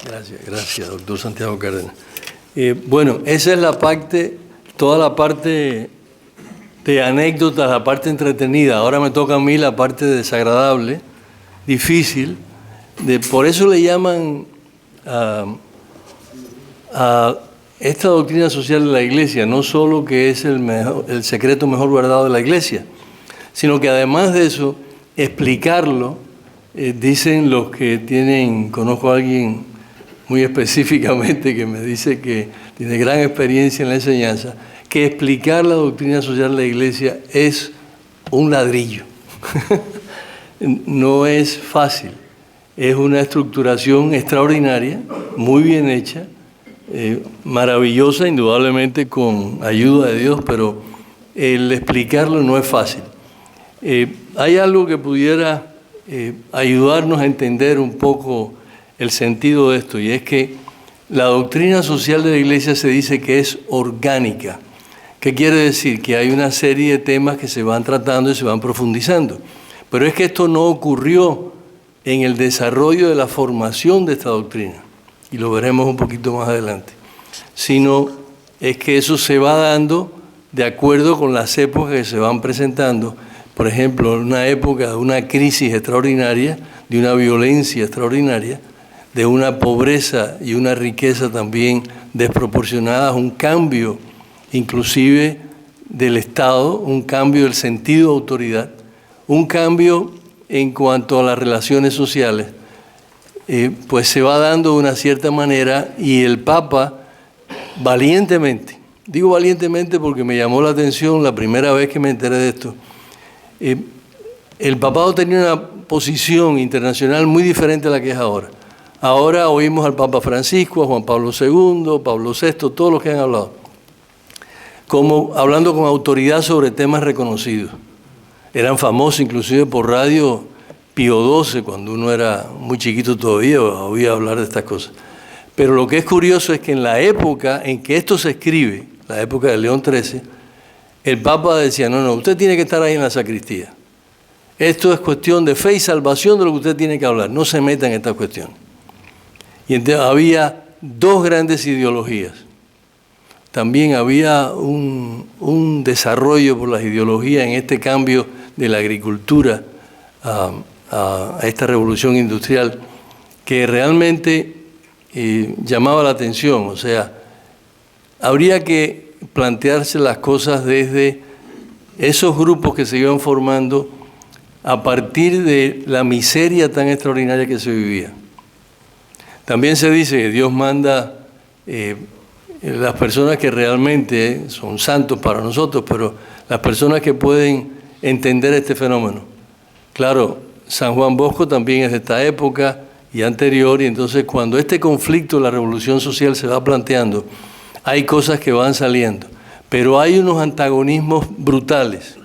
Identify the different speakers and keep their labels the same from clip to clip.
Speaker 1: Gracias, doctor Santiago Cárdenas. Bueno, esa es la parte, toda la parte de anécdotas, la parte entretenida. Ahora me toca a mí la parte desagradable, difícil. Por eso le llaman a esta doctrina social de la Iglesia, no solo que es el secreto mejor guardado de la Iglesia, sino que además de eso, explicarlo, dicen los que conozco a alguien muy específicamente que me dice que tiene gran experiencia en la enseñanza, que explicar la doctrina social de la Iglesia es un ladrillo. No es fácil, es una estructuración extraordinaria, muy bien hecha, maravillosa, indudablemente con ayuda de Dios, pero el explicarlo no es fácil. Hay algo que pudiera ayudarnos a entender un poco el sentido de esto, y es que la doctrina social de la Iglesia se dice que es orgánica. ¿Qué quiere decir? Que hay una serie de temas que se van tratando y se van profundizando. Pero es que esto no ocurrió en el desarrollo de la formación de esta doctrina, y lo veremos un poquito más adelante, sino es que eso se va dando de acuerdo con las épocas que se van presentando. Por ejemplo, en una época de una crisis extraordinaria, de una violencia extraordinaria, de una pobreza y una riqueza también desproporcionadas, un cambio inclusive del Estado, un cambio del sentido de autoridad, un cambio en cuanto a las relaciones sociales, pues se va dando de una cierta manera, y el Papa valientemente, digo valientemente porque me llamó la atención la primera vez que me enteré de esto, el papado tenía una posición internacional muy diferente a la que es ahora. Ahora oímos al Papa Francisco, a Juan Pablo II, Pablo VI, todos los que han hablado, como hablando con autoridad sobre temas reconocidos. Eran famosos inclusive por radio. Pío XII, cuando uno era muy chiquito todavía, oía hablar de estas cosas. Pero lo que es curioso es que en la época en que esto se escribe, la época de León XIII, el Papa decía, no, usted tiene que estar ahí en la sacristía. Esto es cuestión de fe y salvación de lo que usted tiene que hablar, no se meta en esta cuestión. Y entonces había dos grandes ideologías. También había un desarrollo por las ideologías en este cambio de la agricultura a esta revolución industrial que realmente llamaba la atención. O sea, habría que plantearse las cosas desde esos grupos que se iban formando a partir de la miseria tan extraordinaria que se vivía. También se dice que Dios manda las personas que realmente son santos para nosotros, pero las personas que pueden entender este fenómeno. Claro, San Juan Bosco también es de esta época y anterior, y entonces cuando este conflicto de la revolución social se va planteando, hay cosas que van saliendo, pero hay unos antagonismos brutales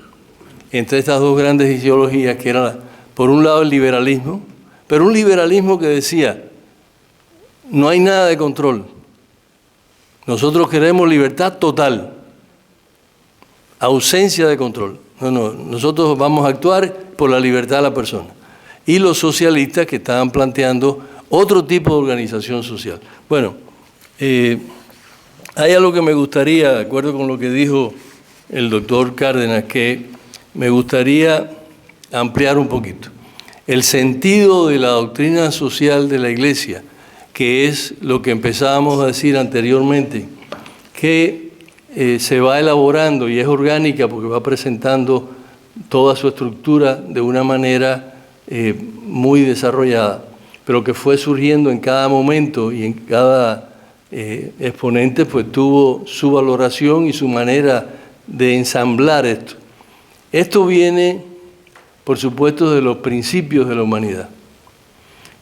Speaker 1: entre estas dos grandes ideologías, que eran, por un lado, el liberalismo, pero un liberalismo que decía, no hay nada de control, nosotros queremos libertad total, ausencia de control. No, nosotros vamos a actuar por la libertad de la persona. Y los socialistas que estaban planteando otro tipo de organización social. Bueno, hay algo que me gustaría, de acuerdo con lo que dijo el doctor Cárdenas, que me gustaría ampliar un poquito. El sentido de la doctrina social de la Iglesia, que es lo que empezábamos a decir anteriormente, que se va elaborando y es orgánica porque va presentando toda su estructura de una manera muy desarrollada, pero que fue surgiendo en cada momento y en cada exponente, pues tuvo su valoración y su manera de ensamblar esto. Esto viene, por supuesto, de los principios de la humanidad.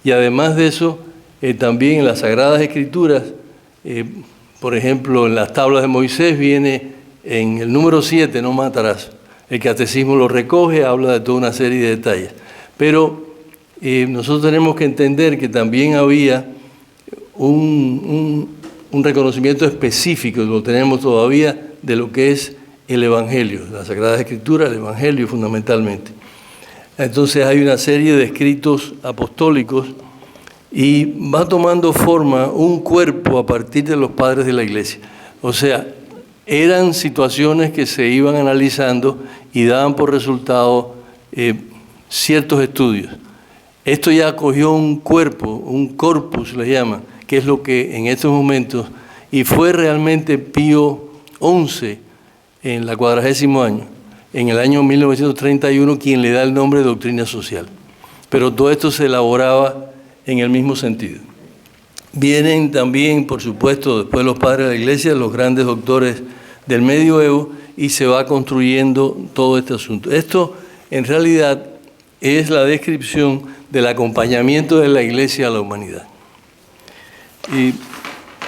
Speaker 1: Y además de eso, también en las Sagradas Escrituras, por ejemplo, en las tablas de Moisés viene en el número 7, no matarás. El catecismo lo recoge, habla de toda una serie de detalles. Pero nosotros tenemos que entender que también había un reconocimiento específico, lo tenemos todavía, de lo que es el Evangelio, la Sagrada Escritura, el Evangelio fundamentalmente. Entonces hay una serie de escritos apostólicos y va tomando forma un cuerpo a partir de los padres de la Iglesia. O sea, eran situaciones que se iban analizando y daban por resultado ciertos estudios. Esto ya cogió un cuerpo, un corpus le llaman, que es lo que en estos momentos, y fue realmente Pío XI en la 40º año, en el año 1931, quien le da el nombre de doctrina social. Pero todo esto se elaboraba en el mismo sentido. Vienen también, por supuesto, después los padres de la Iglesia, los grandes doctores del medioevo, y se va construyendo todo este asunto. Esto, en realidad, es la descripción del acompañamiento de la Iglesia a la humanidad. Y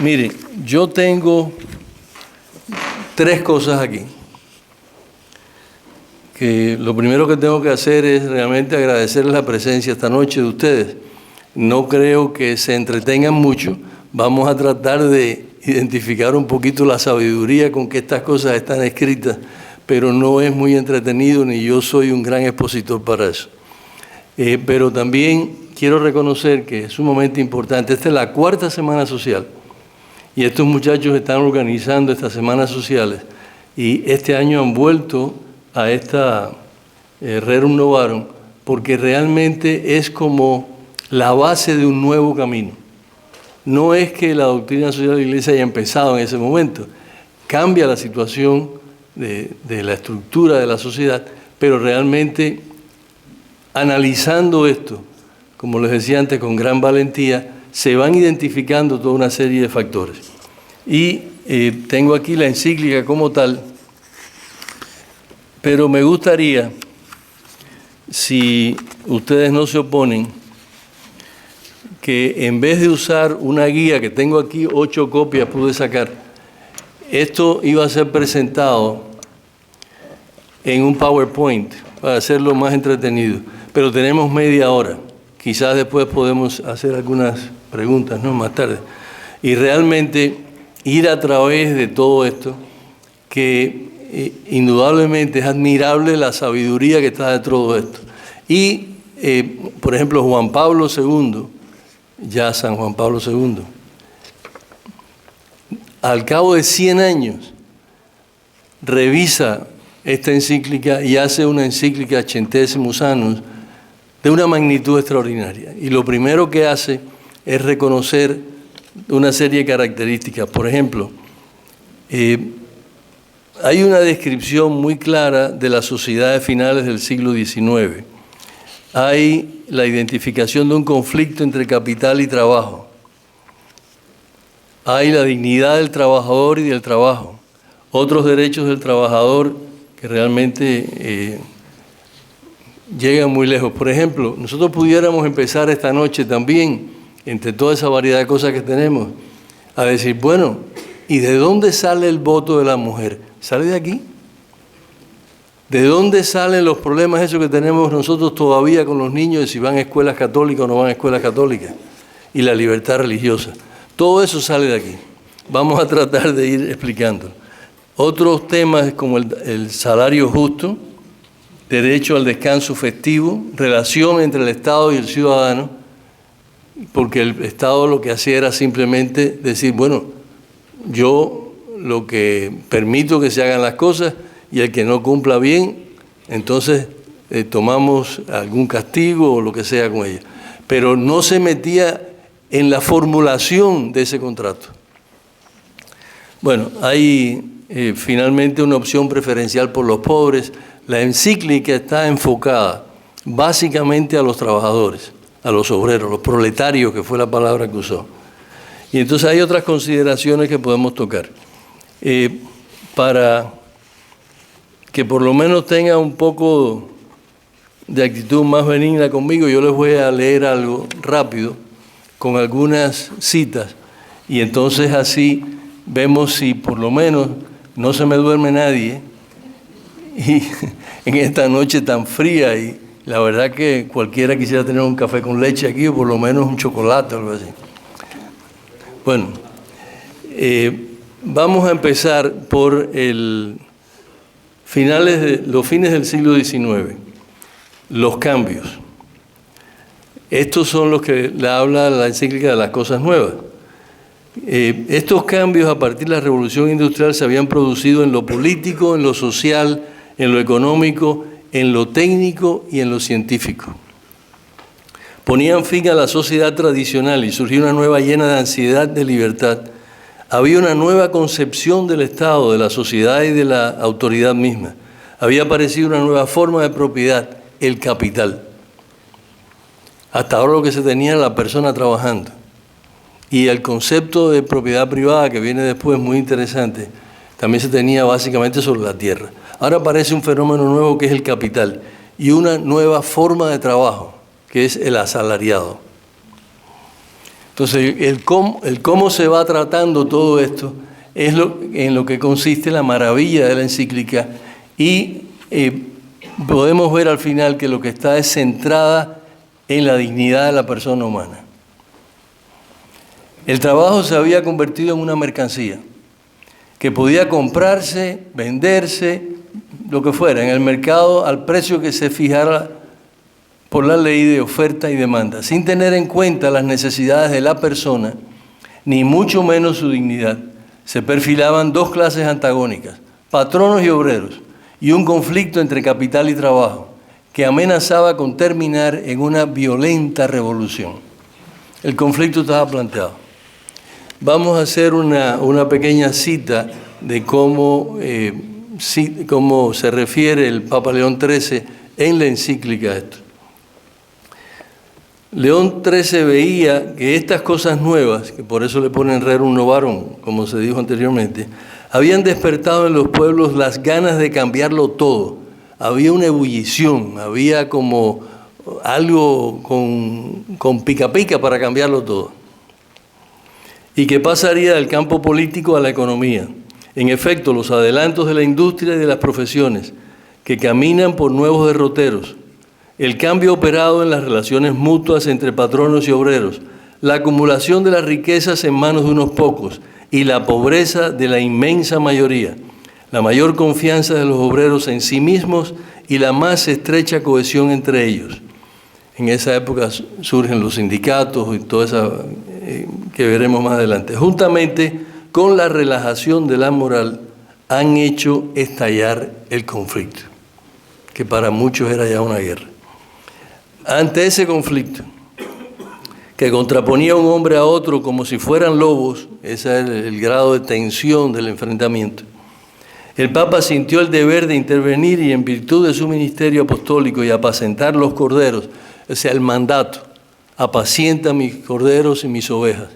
Speaker 1: miren, yo tengo 3 cosas aquí. Que lo primero que tengo que hacer es realmente agradecerles la presencia esta noche de ustedes. No creo que se entretengan mucho. Vamos a tratar de identificar un poquito la sabiduría con que estas cosas están escritas, pero no es muy entretenido, ni yo soy un gran expositor para eso. Pero también quiero reconocer que es un momento importante. Esta es la 4ª semana social y estos muchachos están organizando estas semanas sociales y este año han vuelto a esta Rerum Novarum porque realmente es como la base de un nuevo camino. No es que la doctrina social de la Iglesia haya empezado en ese momento, cambia la situación de la estructura de la sociedad, pero realmente analizando esto, como les decía antes, con gran valentía, se van identificando toda una serie de factores. Y tengo aquí la encíclica como tal, pero me gustaría, si ustedes no se oponen, que en vez de usar una guía, que tengo aquí 8 copias, pude sacar, esto iba a ser presentado en un PowerPoint para hacerlo más entretenido, pero tenemos media hora. Quizás después podemos hacer algunas preguntas, ¿no? Más tarde. Y realmente ir a través de todo esto, que indudablemente es admirable la sabiduría que está de todo esto. Y, por ejemplo, Juan Pablo II, ya San Juan Pablo II, al cabo de 100 años, revisa esta encíclica y hace una encíclica Centesimus Annus de una magnitud extraordinaria. Y lo primero que hace es reconocer una serie de características. Por ejemplo, hay una descripción muy clara de las sociedades finales del siglo XIX. Hay la identificación de un conflicto entre capital y trabajo. Hay la dignidad del trabajador y del trabajo. Otros derechos del trabajador que realmente llegan muy lejos. Por ejemplo, nosotros pudiéramos empezar esta noche también, entre toda esa variedad de cosas que tenemos, a decir, bueno, ¿y de dónde sale el voto de la mujer? ¿Sale de aquí? ¿De dónde salen los problemas esos que tenemos nosotros todavía con los niños de si van a escuelas católicas o no van a escuelas católicas? Y la libertad religiosa. Todo eso sale de aquí. Vamos a tratar de ir explicando. Otros temas como el salario justo, derecho al descanso festivo, relación entre el Estado y el ciudadano, porque el Estado lo que hacía era simplemente decir, bueno, yo lo que permito que se hagan las cosas y el que no cumpla bien, entonces tomamos algún castigo o lo que sea con ella. Pero no se metía en la formulación de ese contrato. Bueno, hay finalmente una opción preferencial por los pobres. La encíclica está enfocada básicamente a los trabajadores, a los obreros, los proletarios, que fue la palabra que usó. Y entonces hay otras consideraciones que podemos tocar. Para que por lo menos tenga un poco de actitud más benigna conmigo, yo les voy a leer algo rápido con algunas citas y entonces así vemos si por lo menos no se me duerme nadie y en esta noche tan fría y la verdad que cualquiera quisiera tener un café con leche aquí o por lo menos un chocolate o algo así. Bueno, vamos a empezar por los fines del siglo XIX, los cambios. Estos son los que le habla la encíclica de las cosas nuevas. Estos cambios a partir de la revolución industrial se habían producido en lo político, en lo social, en lo económico, en lo técnico y en lo científico. Ponían fin a la sociedad tradicional y surgió una nueva llena de ansiedad de libertad. Había una nueva concepción del Estado, de la sociedad y de la autoridad misma. Había aparecido una nueva forma de propiedad, el capital. Hasta ahora lo que se tenía era la persona trabajando. Y el concepto de propiedad privada que viene después, muy interesante, también se tenía básicamente sobre la tierra. Ahora aparece un fenómeno nuevo que es el capital y una nueva forma de trabajo, que es el asalariado. Entonces, el cómo se va tratando todo esto es en lo que consiste la maravilla de la encíclica y podemos ver al final que lo que está es centrada en la dignidad de la persona humana. El trabajo se había convertido en una mercancía que podía comprarse, venderse, lo que fuera, en el mercado al precio que se fijara por la ley de oferta y demanda, sin tener en cuenta las necesidades de la persona, ni mucho menos su dignidad. Se perfilaban dos clases antagónicas, patronos y obreros, y un conflicto entre capital y trabajo, que amenazaba con terminar en una violenta revolución. El conflicto estaba planteado. Vamos a hacer una pequeña cita de cómo se refiere el Papa León XIII en la encíclica a esto. León XIII veía que estas cosas nuevas, que por eso le ponen rerum novarum, como se dijo anteriormente, habían despertado en los pueblos las ganas de cambiarlo todo. Había una ebullición, había como algo con pica pica para cambiarlo todo. ¿Y qué pasaría del campo político a la economía? En efecto, los adelantos de la industria y de las profesiones que caminan por nuevos derroteros, el cambio operado en las relaciones mutuas entre patronos y obreros, la acumulación de las riquezas en manos de unos pocos y la pobreza de la inmensa mayoría, la mayor confianza de los obreros en sí mismos y la más estrecha cohesión entre ellos. En esa época surgen los sindicatos y toda esa que veremos más adelante. Juntamente con la relajación de la moral han hecho estallar el conflicto, que para muchos era ya una guerra. Ante ese conflicto, que contraponía a un hombre a otro como si fueran lobos, ese es el grado de tensión del enfrentamiento, el Papa sintió el deber de intervenir y en virtud de su ministerio apostólico y apacentar los corderos, o sea, el mandato, apacienta mis corderos y mis ovejas,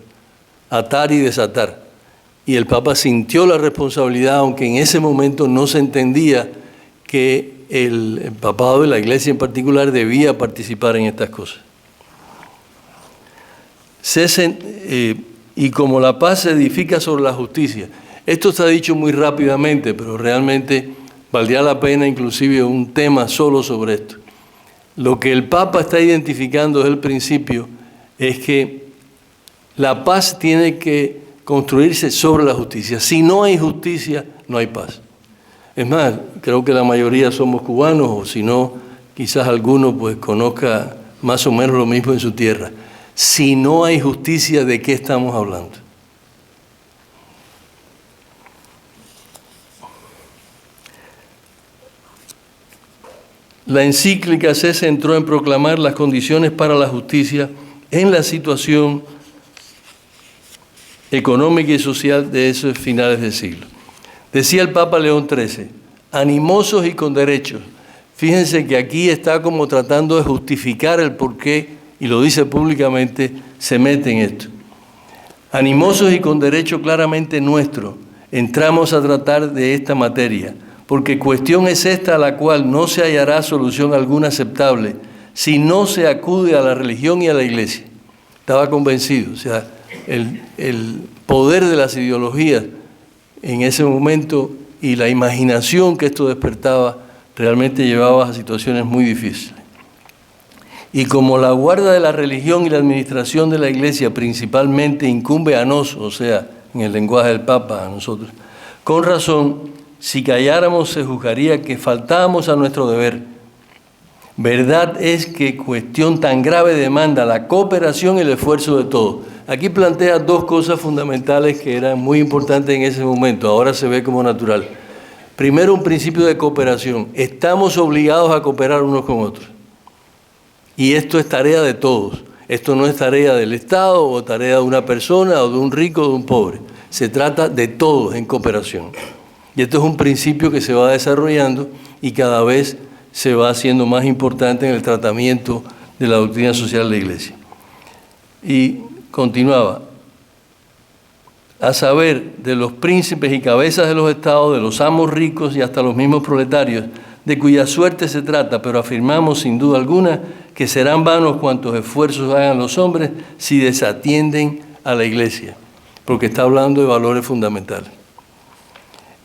Speaker 1: atar y desatar. Y el Papa sintió la responsabilidad, aunque en ese momento no se entendía que el papado y la Iglesia en particular debía participar en estas cosas. Y como la paz se edifica sobre la justicia. Esto está dicho muy rápidamente, pero realmente valdría la pena inclusive un tema solo sobre esto. Lo que el Papa está identificando desde el principio es que la paz tiene que construirse sobre la justicia. Si no hay justicia, no hay paz. Es más, creo que la mayoría somos cubanos, o si no, quizás alguno pues conozca más o menos lo mismo en su tierra. Si no hay justicia, ¿de qué estamos hablando? La encíclica se centró en proclamar las condiciones para la justicia en la situación económica y social de esos finales del siglo. Decía el Papa León XIII, animosos y con derechos. Fíjense que aquí está como tratando de justificar el porqué, y lo dice públicamente, se mete en esto. Animosos y con derecho claramente nuestro, entramos a tratar de esta materia, porque cuestión es esta a la cual no se hallará solución alguna aceptable si no se acude a la religión y a la Iglesia. Estaba convencido, o sea, el poder de las ideologías en ese momento y la imaginación que esto despertaba realmente llevaba a situaciones muy difíciles. Y como la guarda de la religión y la administración de la Iglesia principalmente incumbe a nos, o sea, en el lenguaje del Papa, a nosotros, con razón, si calláramos se juzgaría que faltábamos a nuestro deber. Verdad es que cuestión tan grave demanda la cooperación y el esfuerzo de todos. Aquí plantea dos cosas fundamentales que eran muy importantes en ese momento, ahora se ve como natural. Primero, un principio de cooperación. Estamos obligados a cooperar unos con otros. Y esto es tarea de todos. Esto no es tarea del Estado o tarea de una persona o de un rico o de un pobre. Se trata de todos en cooperación. Y esto es un principio que se va desarrollando y cada vez se va haciendo más importante en el tratamiento de la doctrina social de la Iglesia. Y continuaba, a saber, de los príncipes y cabezas de los estados, de los amos ricos y hasta los mismos proletarios, de cuya suerte se trata, pero afirmamos sin duda alguna que serán vanos cuantos esfuerzos hagan los hombres si desatienden a la Iglesia, porque está hablando de valores fundamentales.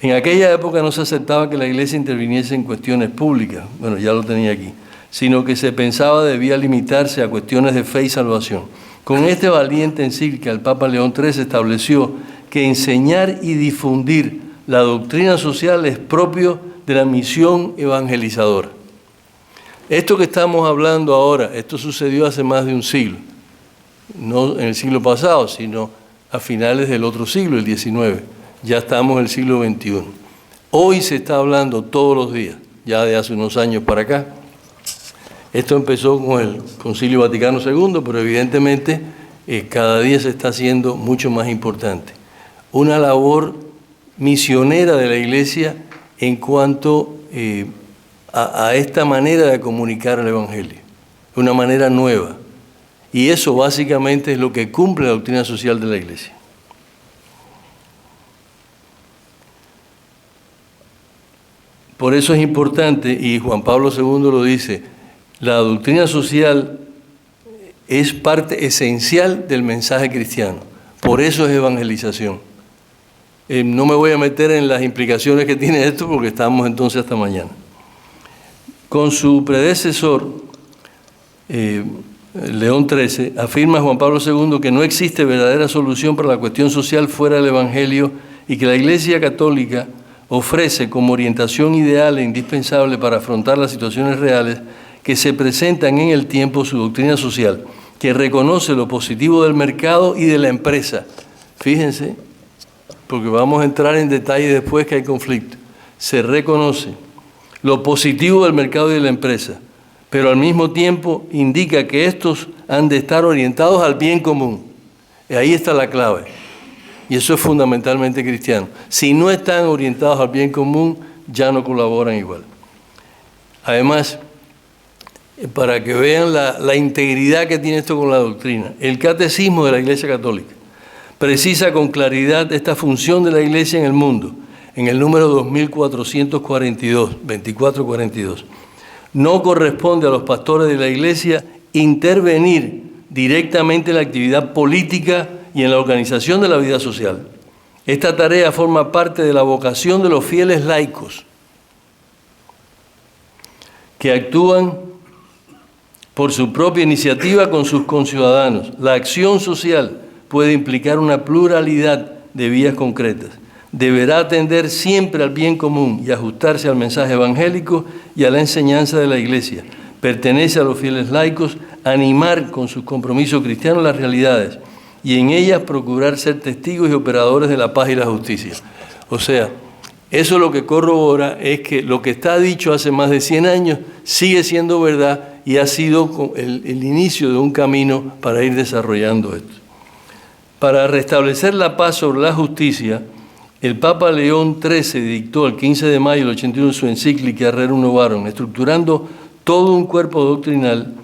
Speaker 1: En aquella época no se aceptaba que la Iglesia interviniese en cuestiones públicas, bueno, ya lo tenía aquí, sino que se pensaba debía limitarse a cuestiones de fe y salvación. Con este valiente encíclica, el Papa León XIII estableció que enseñar y difundir la doctrina social es propio de la misión evangelizadora. Esto que estamos hablando ahora, esto sucedió hace más de un siglo, no en el siglo pasado, sino a finales del otro siglo, el XIX. Ya estamos en el siglo XXI. Hoy se está hablando todos los días, ya de hace unos años para acá. Esto empezó con el Concilio Vaticano II, pero evidentemente cada día se está haciendo mucho más importante. Una labor misionera de la Iglesia en cuanto a esta manera de comunicar el Evangelio, una manera nueva. Y eso básicamente es lo que cumple la doctrina social de la Iglesia. Por eso es importante, y Juan Pablo II lo dice, la doctrina social es parte esencial del mensaje cristiano. Por eso es evangelización. No me voy a meter en las implicaciones que tiene esto porque estamos entonces hasta mañana. Con su predecesor, León XIII, afirma Juan Pablo II que no existe verdadera solución para la cuestión social fuera del Evangelio y que la Iglesia Católica ofrece como orientación ideal e indispensable para afrontar las situaciones reales que se presentan en el tiempo su doctrina social, que reconoce lo positivo del mercado y de la empresa. Fíjense, porque vamos a entrar en detalle después que hay conflicto. Se reconoce lo positivo del mercado y de la empresa, pero al mismo tiempo indica que estos han de estar orientados al bien común. Y ahí está la clave. Y eso es fundamentalmente cristiano. Si no están orientados al bien común, ya no colaboran igual. Además, para que vean la integridad que tiene esto con la doctrina, el Catecismo de la Iglesia Católica precisa con claridad esta función de la Iglesia en el mundo, en el número 2442. No corresponde a los pastores de la Iglesia intervenir directamente en la actividad política y en la organización de la vida social. Esta tarea forma parte de la vocación de los fieles laicos, que actúan por su propia iniciativa con sus conciudadanos. La acción social puede implicar una pluralidad de vías concretas. Deberá atender siempre al bien común y ajustarse al mensaje evangélico y a la enseñanza de la Iglesia. Pertenece a los fieles laicos animar con sus compromisos cristianos las realidades y en ellas procurar ser testigos y operadores de la paz y la justicia. O sea, eso lo que corrobora es que lo que está dicho hace más de 100 años sigue siendo verdad y ha sido el inicio de un camino para ir desarrollando esto. Para restablecer la paz sobre la justicia, el Papa León XIII dictó el 15 de mayo del 81 su encíclica Rerum Novarum, estructurando todo un cuerpo doctrinal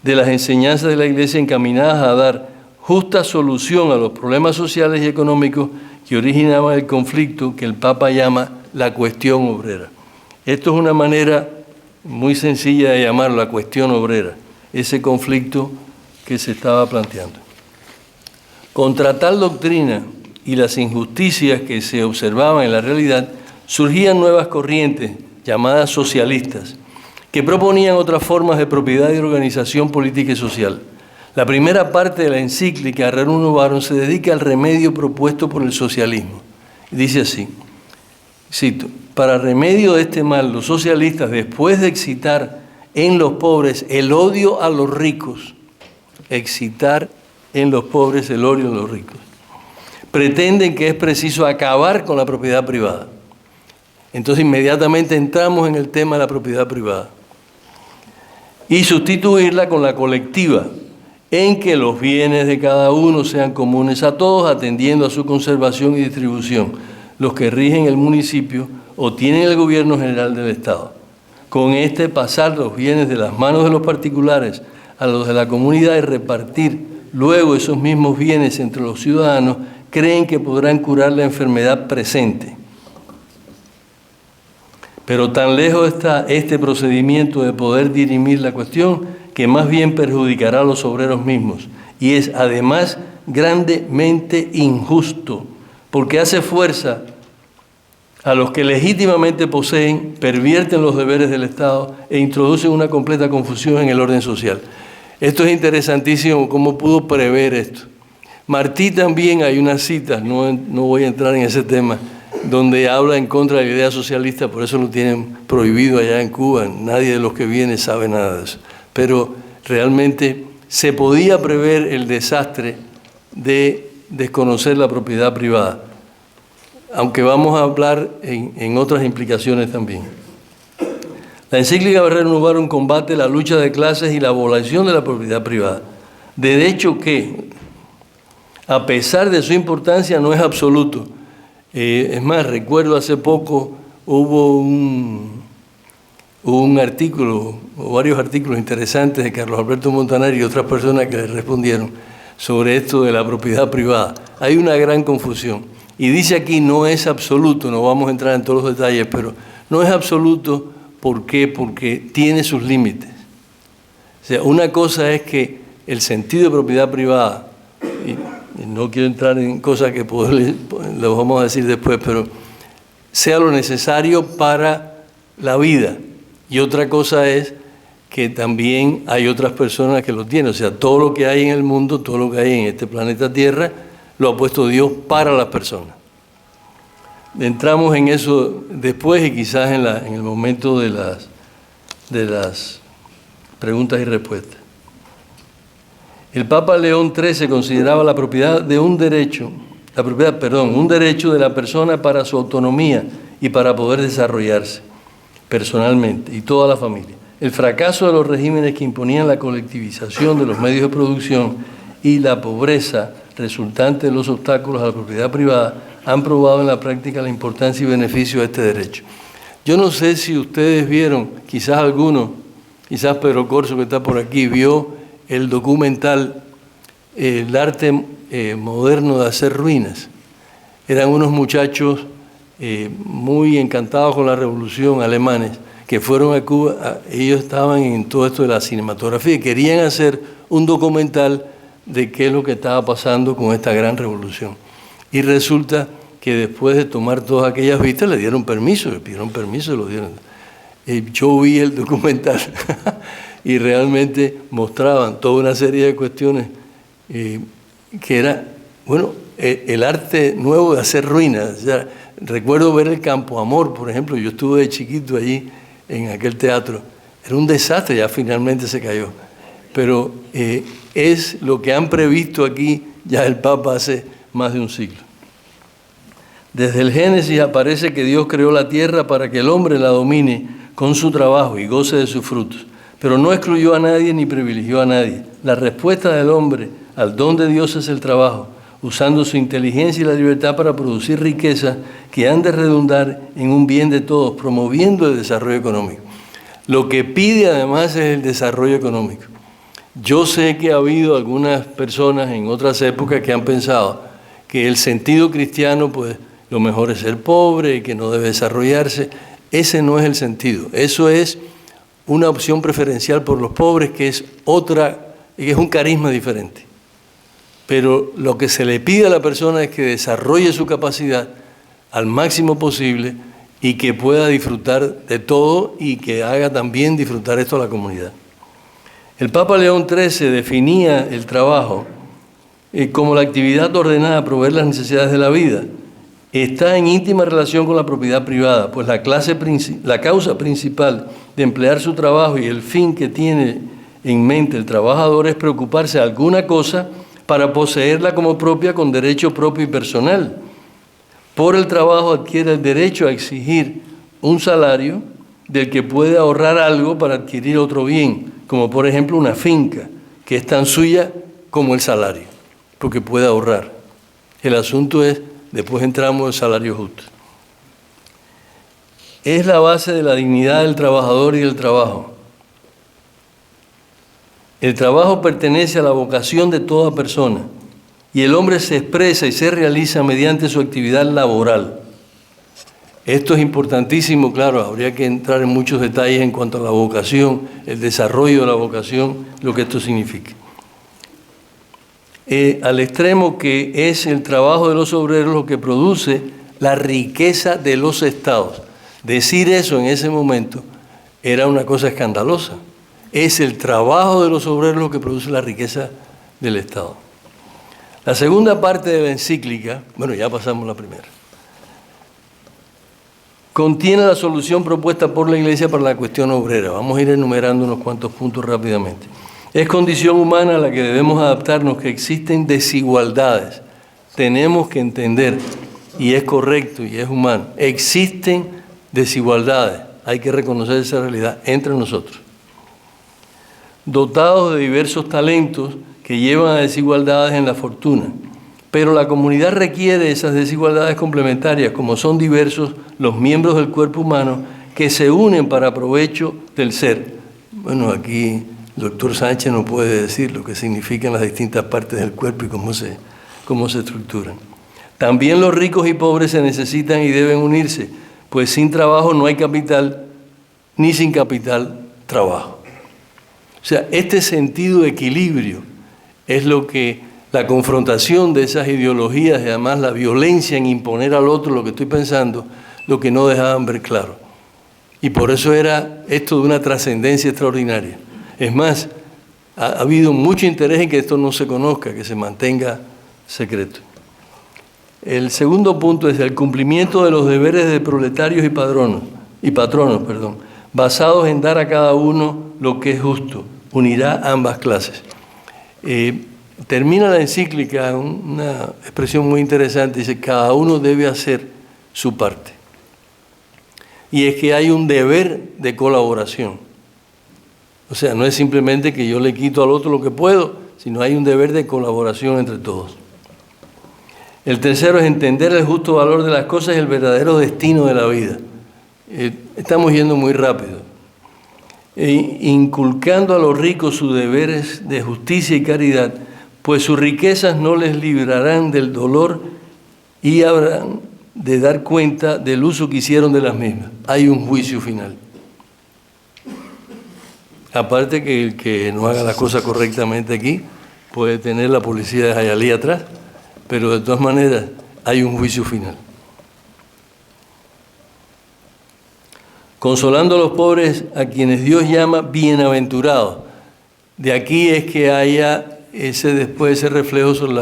Speaker 1: de las enseñanzas de la Iglesia encaminadas a dar justa solución a los problemas sociales y económicos que originaban el conflicto que el Papa llama la cuestión obrera. Esto es una manera muy sencilla de llamar la cuestión obrera, ese conflicto que se estaba planteando. Contra tal doctrina y las injusticias que se observaban en la realidad, surgían nuevas corrientes llamadas socialistas, que proponían otras formas de propiedad y organización política y social. La primera parte de la encíclica Rerum Novarum se dedica al remedio propuesto por el socialismo. Dice así, cito, para remedio de este mal, los socialistas, después de excitar en los pobres el odio a los ricos. Excitar en los pobres el odio a los ricos. Pretenden que es preciso acabar con la propiedad privada. Entonces inmediatamente entramos en el tema de la propiedad privada. Y sustituirla con la colectiva, en que los bienes de cada uno sean comunes a todos, atendiendo a su conservación y distribución, los que rigen el municipio o tienen el gobierno general del Estado. Con pasar los bienes de las manos de los particulares a los de la comunidad y repartir luego esos mismos bienes entre los ciudadanos, creen que podrán curar la enfermedad presente. Pero tan lejos está este procedimiento de poder dirimir la cuestión que más bien perjudicará a los obreros mismos y es además grandemente injusto porque hace fuerza a los que legítimamente poseen, pervierten los deberes del Estado e introducen una completa confusión en el orden social. Esto es interesantísimo, cómo pudo prever esto. Martí también, hay unas citas, no voy a entrar en ese tema, donde habla en contra de la idea socialista, por eso lo tienen prohibido allá en Cuba, nadie de los que viene sabe nada de eso. Pero realmente se podía prever el desastre de desconocer la propiedad privada, aunque vamos a hablar en otras implicaciones también. La encíclica va a renovar un combate, la lucha de clases y la abolición de la propiedad privada. De hecho que, a pesar de su importancia, no es absoluto. Es más, recuerdo hace poco hubo un artículo, o varios artículos interesantes de Carlos Alberto Montaner y otras personas que le respondieron sobre esto de la propiedad privada. Hay una gran confusión. Y dice aquí, no es absoluto, no vamos a entrar en todos los detalles, pero no es absoluto, ¿por qué? Porque tiene sus límites. O sea, una cosa es que el sentido de propiedad privada, y no quiero entrar en cosas que lo vamos a decir después, pero sea lo necesario para la vida. Y otra cosa es que también hay otras personas que lo tienen. O sea, todo lo que hay en el mundo, todo lo que hay en este planeta Tierra, lo ha puesto Dios para las personas. Entramos en eso después y quizás en el momento de las preguntas y respuestas. El Papa León XIII consideraba la propiedad de un derecho de la persona para su autonomía y para poder desarrollarse personalmente y toda la familia. El fracaso de los regímenes que imponían la colectivización de los medios de producción y la pobreza resultante de los obstáculos a la propiedad privada han probado en la práctica la importancia y beneficio de este derecho. Yo no sé si ustedes vieron, quizás alguno, quizás Pedro Corso que está por aquí, vio el documental El arte moderno de hacer ruinas. Eran unos muchachos muy encantados con la revolución, alemanes, que fueron a Cuba. Ellos estaban en todo esto de la cinematografía y querían hacer un documental de qué es lo que estaba pasando con esta gran revolución. Y resulta que después de tomar todas aquellas vistas le dieron permiso, le pidieron permiso y lo dieron. Yo vi el documental y realmente mostraban toda una serie de cuestiones que era, bueno, el arte nuevo de hacer ruinas. O sea, recuerdo ver el Campo Amor, por ejemplo, yo estuve de chiquito allí en aquel teatro. Era un desastre, ya finalmente se cayó. Pero es lo que han previsto aquí ya el Papa hace más de un siglo. Desde el Génesis aparece que Dios creó la tierra para que el hombre la domine con su trabajo y goce de sus frutos, pero no excluyó a nadie ni privilegió a nadie. La respuesta del hombre al don de Dios es el trabajo, usando su inteligencia y la libertad para producir riquezas que han de redundar en un bien de todos, promoviendo el desarrollo económico. Lo que pide además es el desarrollo económico. Yo sé que ha habido algunas personas en otras épocas que han pensado que el sentido cristiano, pues lo mejor es ser pobre y que no debe desarrollarse. Ese no es el sentido. Eso es una opción preferencial por los pobres, que es un carisma diferente. Pero lo que se le pide a la persona es que desarrolle su capacidad al máximo posible y que pueda disfrutar de todo y que haga también disfrutar esto a la comunidad. El Papa León XIII definía el trabajo como la actividad ordenada a proveer las necesidades de la vida está en íntima relación con la propiedad privada, pues la causa principal de emplear su trabajo y el fin que tiene en mente el trabajador es preocuparse de alguna cosa para poseerla como propia con derecho propio y personal. Por el trabajo adquiere el derecho a exigir un salario del que puede ahorrar algo para adquirir otro bien, como por ejemplo una finca, que es tan suya como el salario, porque puede ahorrar. El asunto es, después entramos en el salario justo. Es la base de la dignidad del trabajador y del trabajo. El trabajo pertenece a la vocación de toda persona y el hombre se expresa y se realiza mediante su actividad laboral. Esto es importantísimo, claro, habría que entrar en muchos detalles en cuanto a la vocación, el desarrollo de la vocación, lo que esto significa. Al extremo que es el trabajo de los obreros lo que produce la riqueza de los estados. Decir eso en ese momento era una cosa escandalosa. Es el trabajo de los obreros lo que produce la riqueza del Estado. La segunda parte de la encíclica, bueno, ya pasamos la primera, contiene la solución propuesta por la Iglesia para la cuestión obrera. Vamos a ir enumerando unos cuantos puntos rápidamente. Es condición humana a la que debemos adaptarnos que existen desigualdades. Tenemos que entender, y es correcto y es humano, existen desigualdades. Hay que reconocer esa realidad entre nosotros. Dotados de diversos talentos que llevan a desigualdades en la fortuna. Pero la comunidad requiere esas desigualdades complementarias, como son diversos los miembros del cuerpo humano que se unen para provecho del ser. Bueno, aquí el doctor Sánchez nos puede decir lo que significan las distintas partes del cuerpo y cómo se estructuran. También los ricos y pobres se necesitan y deben unirse, pues sin trabajo no hay capital, ni sin capital trabajo. O sea, este sentido de equilibrio es lo que la confrontación de esas ideologías y además la violencia en imponer al otro lo que estoy pensando, lo que no dejaban ver claro. Y por eso era esto de una trascendencia extraordinaria. Es más, ha habido mucho interés en que esto no se conozca, que se mantenga secreto. El segundo punto es el cumplimiento de los deberes de proletarios y patronos, basados en dar a cada uno lo que es justo, unirá ambas clases. Termina la encíclica una expresión muy interesante, dice, cada uno debe hacer su parte. Y es que hay un deber de colaboración. O sea, no es simplemente que yo le quito al otro lo que puedo, sino hay un deber de colaboración entre todos. El tercero es entender el justo valor de las cosas y el verdadero destino de la vida. Estamos yendo muy rápido. Inculcando a los ricos sus deberes de justicia y caridad, pues sus riquezas no les librarán del dolor y habrán de dar cuenta del uso que hicieron de las mismas. Hay un juicio final. Aparte que el que no haga las cosas correctamente aquí puede tener la policía de Jayalí atrás, pero de todas maneras hay un juicio final. Consolando a los pobres a quienes Dios llama bienaventurados. De aquí es que haya ese reflejo sobre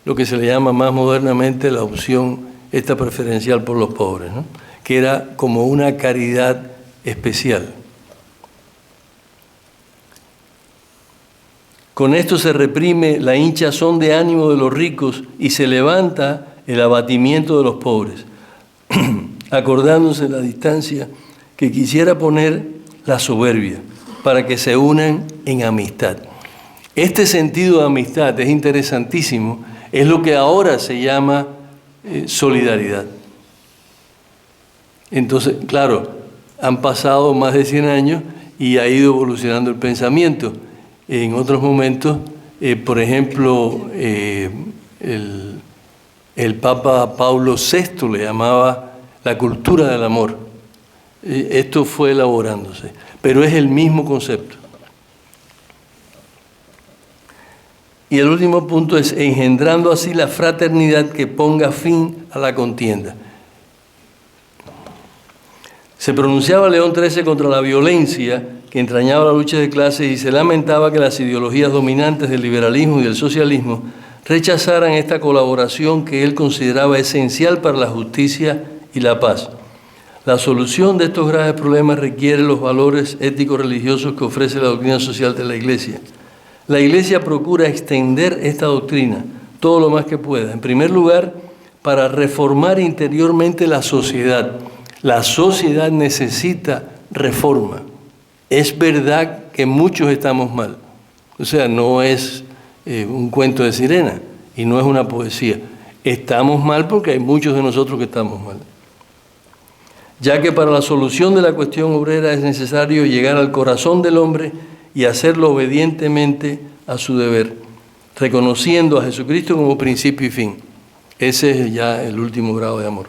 Speaker 1: lo que se le llama más modernamente la opción esta preferencial por los pobres, ¿no? Que era como una caridad especial. Con esto se reprime la hinchazón de ánimo de los ricos y se levanta el abatimiento de los pobres, acordándose la distancia que quisiera poner la soberbia para que se unan en amistad. Este sentido de amistad es interesantísimo, es lo que ahora se llama solidaridad. Entonces, claro, han pasado más de 100 años y ha ido evolucionando el pensamiento. En otros momentos, por ejemplo, el Papa Pablo VI le llamaba la cultura del amor. Esto fue elaborándose, pero es el mismo concepto. Y el último punto es engendrando así la fraternidad que ponga fin a la contienda. Se pronunciaba León XIII contra la violencia que entrañaba la lucha de clases y se lamentaba que las ideologías dominantes del liberalismo y del socialismo rechazaran esta colaboración que él consideraba esencial para la justicia y la paz. La solución de estos graves problemas requiere los valores éticos religiosos que ofrece la doctrina social de la Iglesia. La Iglesia procura extender esta doctrina todo lo más que pueda. En primer lugar, para reformar interiormente la sociedad. La sociedad necesita reforma. Es verdad que muchos estamos mal. O sea, no es un cuento de sirena y no es una poesía. Estamos mal porque hay muchos de nosotros que estamos mal. Ya que para la solución de la cuestión obrera es necesario llegar al corazón del hombre y hacerlo obedientemente a su deber, reconociendo a Jesucristo como principio y fin. Ese es ya el último grado de amor.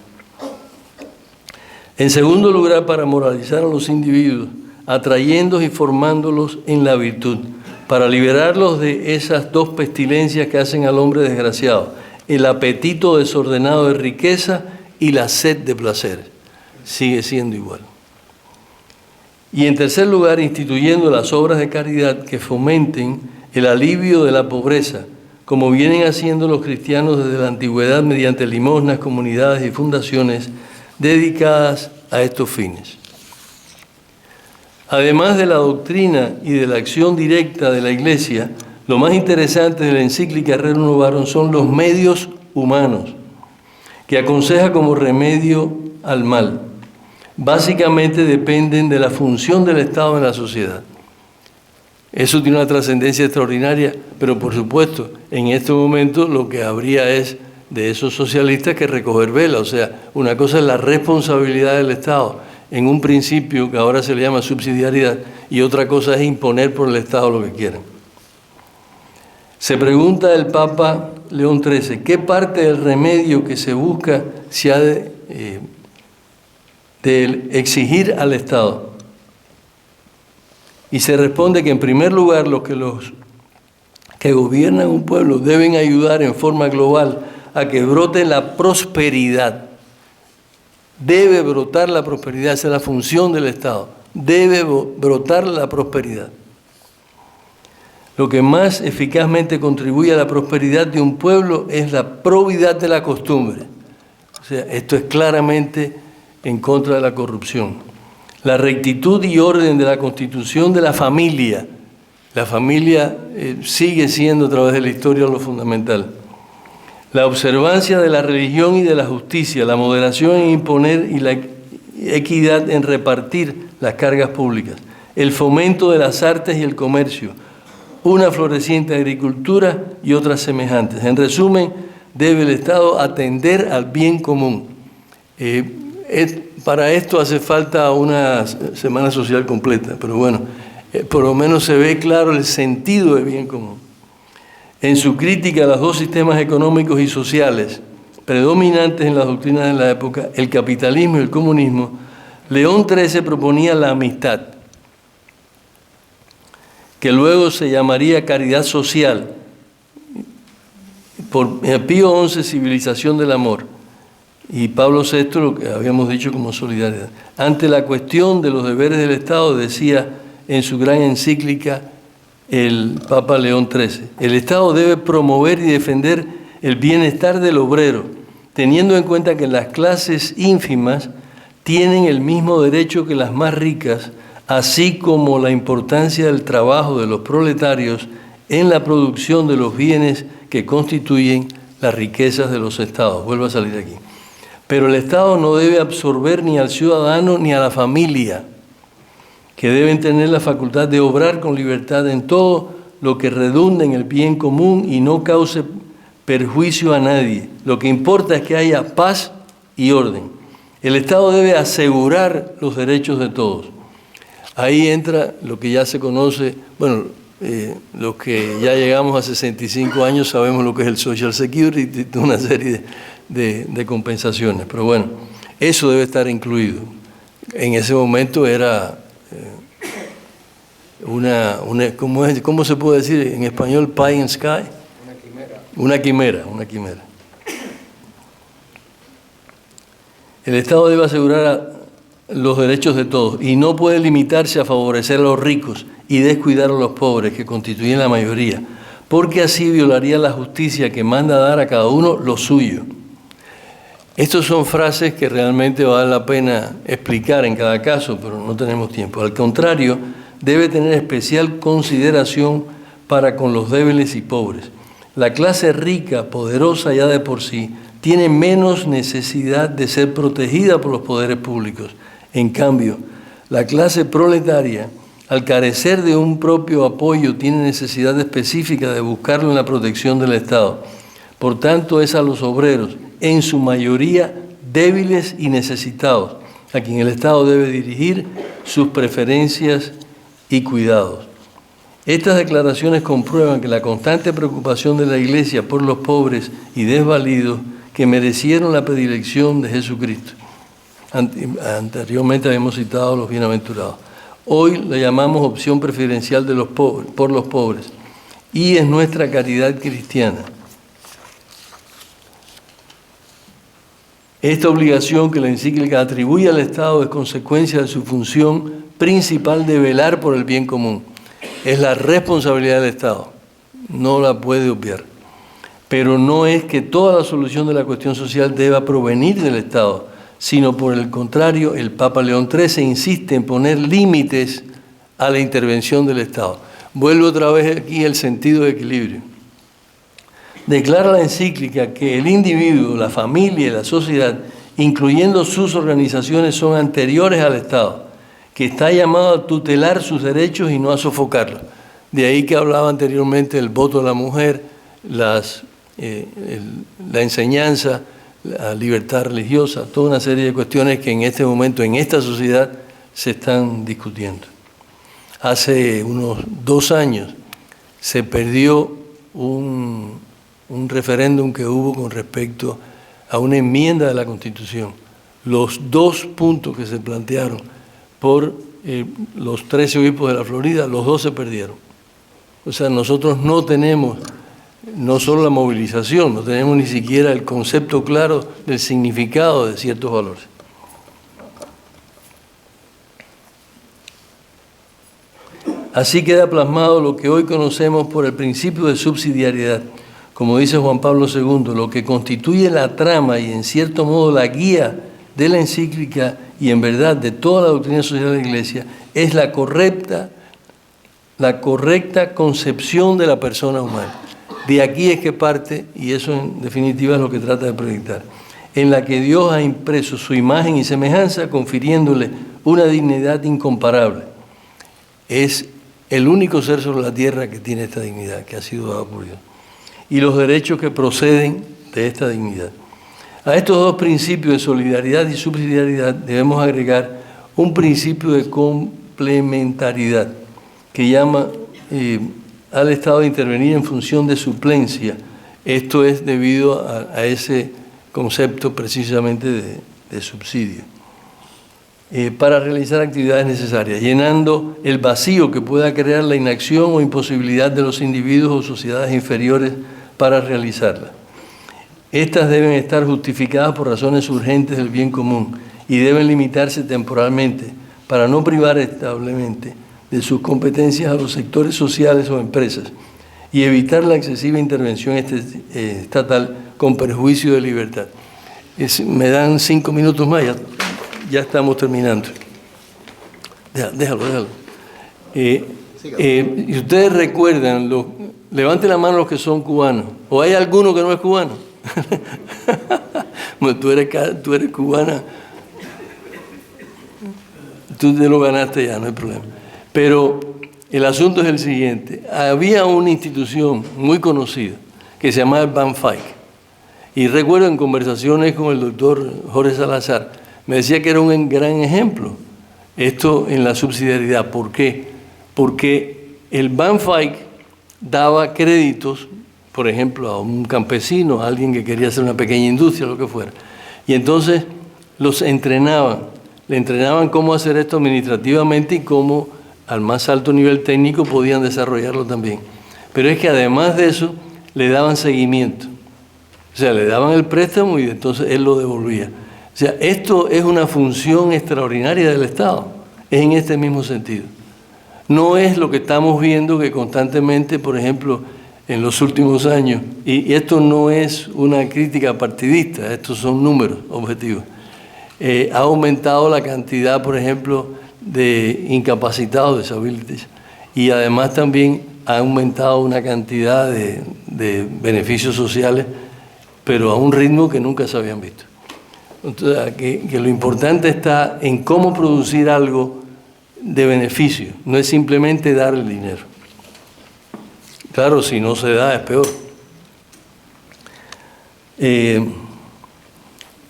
Speaker 1: En segundo lugar, para moralizar a los individuos, atrayéndolos y formándolos en la virtud, para liberarlos de esas dos pestilencias que hacen al hombre desgraciado, el apetito desordenado de riqueza y la sed de placer. Sigue siendo igual. Y en tercer lugar, instituyendo las obras de caridad que fomenten el alivio de la pobreza, como vienen haciendo los cristianos desde la antigüedad mediante limosnas, comunidades y fundaciones dedicadas a estos fines. Además de la doctrina y de la acción directa de la Iglesia, lo más interesante de la encíclica Rerum Novarum son los medios humanos, que aconseja como remedio al mal. Básicamente dependen de la función del Estado en la sociedad. Eso tiene una trascendencia extraordinaria, pero por supuesto, en este momento lo que habría es de esos socialistas que recoger vela. O sea, una cosa es la responsabilidad del Estado en un principio que ahora se le llama subsidiariedad y otra cosa es imponer por el Estado lo que quieran. Se pregunta el Papa León XIII, ¿qué parte del remedio que se busca se ha de exigir al Estado? Y se responde que en primer lugar los que gobiernan un pueblo deben ayudar en forma global a que brote la prosperidad. Debe brotar la prosperidad, esa es la función del Estado. Debe brotar la prosperidad. Lo que más eficazmente contribuye a la prosperidad de un pueblo es la probidad de la costumbre. O sea, esto es claramente en contra de la corrupción. La rectitud y orden de la constitución de la familia. La familia sigue siendo a través de la historia lo fundamental. La observancia de la religión y de la justicia, la moderación en imponer y la equidad en repartir las cargas públicas, el fomento de las artes y el comercio, una floreciente agricultura y otras semejantes. En resumen, debe el Estado atender al bien común. Para esto hace falta una semana social completa, pero bueno, por lo menos se ve claro el sentido del bien común. En su crítica a los dos sistemas económicos y sociales predominantes en las doctrinas de la época, el capitalismo y el comunismo, León XIII proponía la amistad, que luego se llamaría caridad social, por Pío XI, civilización del amor, y Pablo VI, lo que habíamos dicho como solidaridad. Ante la cuestión de los deberes del Estado, decía en su gran encíclica el Papa León XIII, el Estado debe promover y defender el bienestar del obrero, teniendo en cuenta que las clases ínfimas tienen el mismo derecho que las más ricas, así como la importancia del trabajo de los proletarios en la producción de los bienes que constituyen las riquezas de los estados. Vuelvo a salir aquí. Pero el Estado no debe absorber ni al ciudadano ni a la familia, que deben tener la facultad de obrar con libertad en todo lo que redunde en el bien común y no cause perjuicio a nadie. Lo que importa es que haya paz y orden. El Estado debe asegurar los derechos de todos. Ahí entra lo que ya se conoce, bueno, los que ya llegamos a 65 años sabemos lo que es el Social Security, una serie de compensaciones, pero bueno, eso debe estar incluido. En ese momento era ¿cómo se puede decir en español? Pie in sky. Una quimera. El Estado debe asegurar los derechos de todos y no puede limitarse a favorecer a los ricos y descuidar a los pobres, que constituyen la mayoría, porque así violaría la justicia que manda a dar a cada uno lo suyo. Estas son frases que realmente vale la pena explicar en cada caso, pero no tenemos tiempo. Al contrario, debe tener especial consideración para con los débiles y pobres. La clase rica, poderosa ya de por sí, tiene menos necesidad de ser protegida por los poderes públicos. En cambio, la clase proletaria, al carecer de un propio apoyo, tiene necesidad específica de buscarlo en la protección del Estado. Por tanto, es a los obreros, en su mayoría débiles y necesitados, a quien el Estado debe dirigir sus preferencias y cuidados. Estas declaraciones comprueban que la constante preocupación de la Iglesia por los pobres y desvalidos que merecieron la predilección de Jesucristo. Anteriormente habíamos citado a los bienaventurados. Hoy le llamamos opción preferencial de los pobres, por los pobres, y es nuestra caridad cristiana. Esta obligación que la encíclica atribuye al Estado es consecuencia de su función principal de velar por el bien común. Es la responsabilidad del Estado, no la puede obviar. Pero no es que toda la solución de la cuestión social deba provenir del Estado, sino por el contrario, el Papa León XIII insiste en poner límites a la intervención del Estado. Vuelvo otra vez aquí el sentido de equilibrio. Declara la encíclica que el individuo, la familia y la sociedad, incluyendo sus organizaciones, son anteriores al Estado, que está llamado a tutelar sus derechos y no a sofocarlos. De ahí que hablaba anteriormente del voto de la mujer, la enseñanza, la libertad religiosa, toda una serie de cuestiones que en este momento, en esta sociedad, se están discutiendo. Hace unos 2 años se perdió un referéndum que hubo con respecto a una enmienda de la Constitución. Los 2 puntos que se plantearon por los 13 obispos de la Florida, los 2 se perdieron. O sea, nosotros no tenemos no solo la movilización, no tenemos ni siquiera el concepto claro del significado de ciertos valores. Así queda plasmado lo que hoy conocemos por el principio de subsidiariedad. Como dice Juan Pablo II, lo que constituye la trama y en cierto modo la guía de la encíclica y en verdad de toda la doctrina social de la Iglesia es la correcta concepción de la persona humana. De aquí es que parte, y eso en definitiva es lo que trata de proyectar, en la que Dios ha impreso su imagen y semejanza, confiriéndole una dignidad incomparable. Es el único ser sobre la tierra que tiene esta dignidad, que ha sido dado por Dios. Y los derechos que proceden de esta dignidad. A estos 2 principios de solidaridad y subsidiariedad debemos agregar un principio de complementariedad que llama al Estado a intervenir en función de suplencia. Esto es debido a ese concepto precisamente de subsidio. Para realizar actividades necesarias, llenando el vacío que pueda crear la inacción o imposibilidad de los individuos o sociedades inferiores para realizarlas. Estas deben estar justificadas por razones urgentes del bien común y deben limitarse temporalmente para no privar establemente de sus competencias a los sectores sociales o empresas y evitar la excesiva intervención estatal con perjuicio de libertad. Me dan 5 minutos más, ya estamos terminando. Déjalo. Y ustedes recuerdan, levanten la mano los que son cubanos, o hay alguno que no es cubano. Bueno, tú eres cubana, tú te lo ganaste ya, no hay problema. Pero el asunto es el siguiente. Había una institución muy conocida que se llamaba el BANFAIC. Y recuerdo en conversaciones con el doctor Jorge Salazar, me decía que era un gran ejemplo esto en la subsidiariedad. ¿Por qué? Porque el BANFAIC daba créditos, por ejemplo, a un campesino, a alguien que quería hacer una pequeña industria, lo que fuera. Y entonces los entrenaban. Le entrenaban cómo hacer esto administrativamente y cómo al más alto nivel técnico podían desarrollarlo también. Pero es que además de eso, le daban seguimiento. O sea, le daban el préstamo y entonces él lo devolvía. O sea, esto es una función extraordinaria del Estado. Es en este mismo sentido. No es lo que estamos viendo que constantemente, por ejemplo, en los últimos años, y esto no es una crítica partidista, estos son números objetivos, ha aumentado la cantidad, por ejemplo, de incapacitados, disabilities, y además también ha aumentado una cantidad de beneficios sociales, pero a un ritmo que nunca se habían visto. Entonces, que lo importante está en cómo producir algo de beneficio, no es simplemente dar el dinero. Claro, si no se da es peor.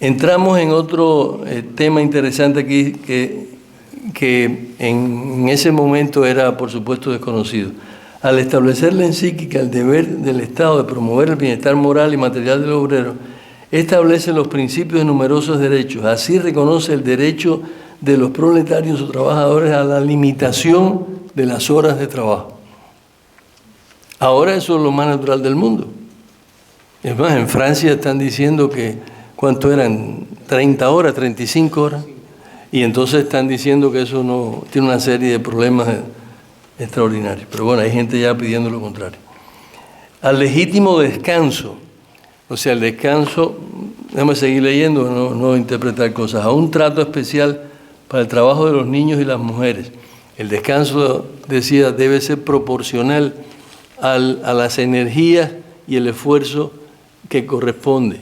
Speaker 1: Entramos en otro tema interesante aquí que en ese momento era, por supuesto, desconocido. Al establecer la encíclica el deber del Estado de promover el bienestar moral y material del obrero, establece los principios de numerosos derechos. Así reconoce el derecho de los proletarios o trabajadores a la limitación de las horas de trabajo. Ahora eso es lo más natural del mundo. Es más, en Francia están diciendo que, ¿cuánto eran? 30 horas, 35 horas. Y entonces están diciendo que eso no tiene una serie de problemas extraordinarios. Pero bueno, hay gente ya pidiendo lo contrario. Al legítimo descanso, o sea, el descanso, déjame seguir leyendo, no interpretar cosas, a un trato especial para el trabajo de los niños y las mujeres. El descanso, decía, debe ser proporcional a las energías y el esfuerzo que corresponde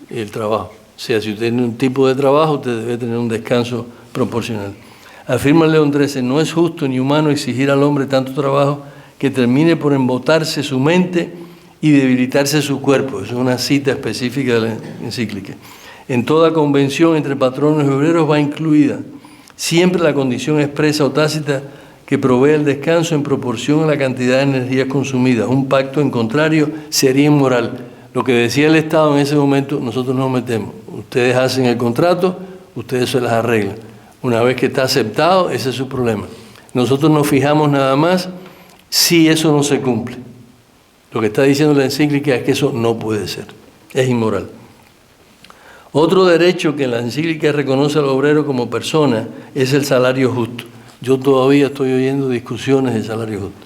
Speaker 1: el trabajo. O sea, si usted tiene un tipo de trabajo, usted debe tener un descanso proporcional. Afirma León XIII, no es justo ni humano exigir al hombre tanto trabajo que termine por embotarse su mente y debilitarse su cuerpo. Es una cita específica de la encíclica. En toda convención entre patronos y obreros va incluida siempre la condición expresa o tácita que provee el descanso en proporción a la cantidad de energías consumidas. Un pacto en contrario sería inmoral. Lo que decía el Estado en ese momento, nosotros nos metemos. Ustedes hacen el contrato, ustedes se las arreglan. Una vez que está aceptado, ese es su problema. Nosotros nos fijamos nada más si eso no se cumple. Lo que está diciendo la encíclica es que eso no puede ser, es inmoral. Otro derecho que la encíclica reconoce al obrero como persona es el salario justo. Yo todavía estoy oyendo discusiones de salario justo,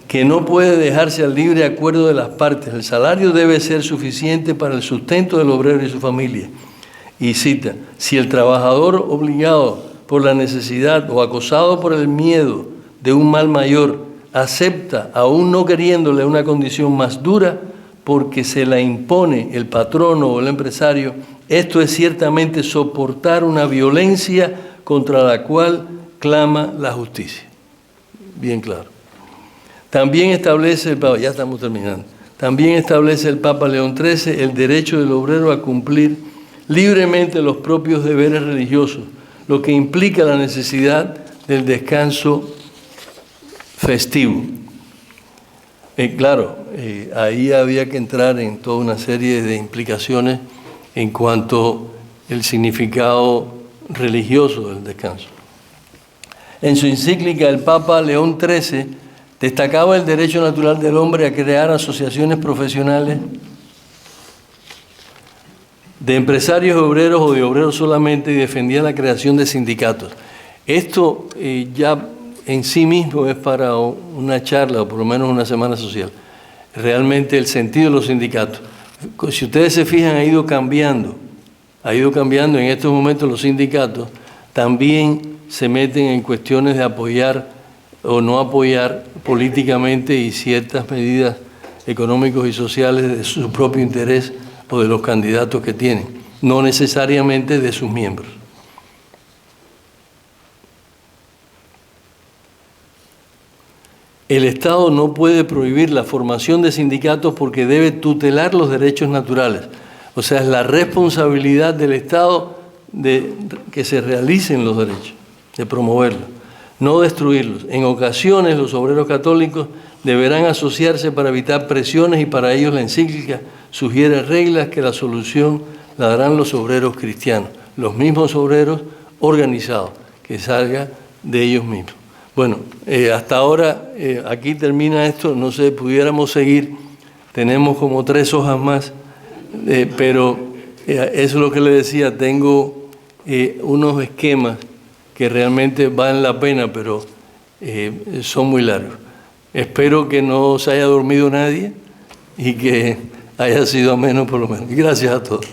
Speaker 1: que no puede dejarse al libre acuerdo de las partes. El salario debe ser suficiente para el sustento del obrero y su familia. Y cita, si el trabajador obligado por la necesidad o acosado por el miedo de un mal mayor acepta, aún no queriéndole, una condición más dura porque se la impone el patrono o el empresario, esto es ciertamente soportar una violencia contra la cual clama la justicia. Bien claro. También establece el Papa, ya estamos terminando, también establece el Papa León XIII el derecho del obrero a cumplir libremente los propios deberes religiosos, lo que implica la necesidad del descanso festivo. Claro, ahí había que entrar en toda una serie de implicaciones en cuanto al significado religioso del descanso. En su encíclica, el Papa León XIII destacaba el derecho natural del hombre a crear asociaciones profesionales de empresarios obreros o de obreros solamente y defendía la creación de sindicatos. Esto ya en sí mismo es para una charla o por lo menos una semana social. Realmente el sentido de los sindicatos. Si ustedes se fijan, ha ido cambiando en estos momentos los sindicatos, también se meten en cuestiones de apoyar o no apoyar políticamente y ciertas medidas económicos y sociales de su propio interés o de los candidatos que tienen, no necesariamente de sus miembros. El Estado no puede prohibir la formación de sindicatos porque debe tutelar los derechos naturales. O sea, es la responsabilidad del Estado de que se realicen los derechos, de promoverlos, no destruirlos. En ocasiones los obreros católicos deberán asociarse para evitar presiones y para ellos la encíclica sugiere reglas que la solución la darán los obreros cristianos, los mismos obreros organizados, que salga de ellos mismos. Bueno, hasta ahora aquí termina esto, no sé, pudiéramos seguir, tenemos como 3 hojas más, pero eso es lo que le decía, tengo unos esquemas que realmente valen la pena, pero son muy largos. Espero que no se haya dormido nadie y que haya sido ameno por lo menos. Gracias a todos.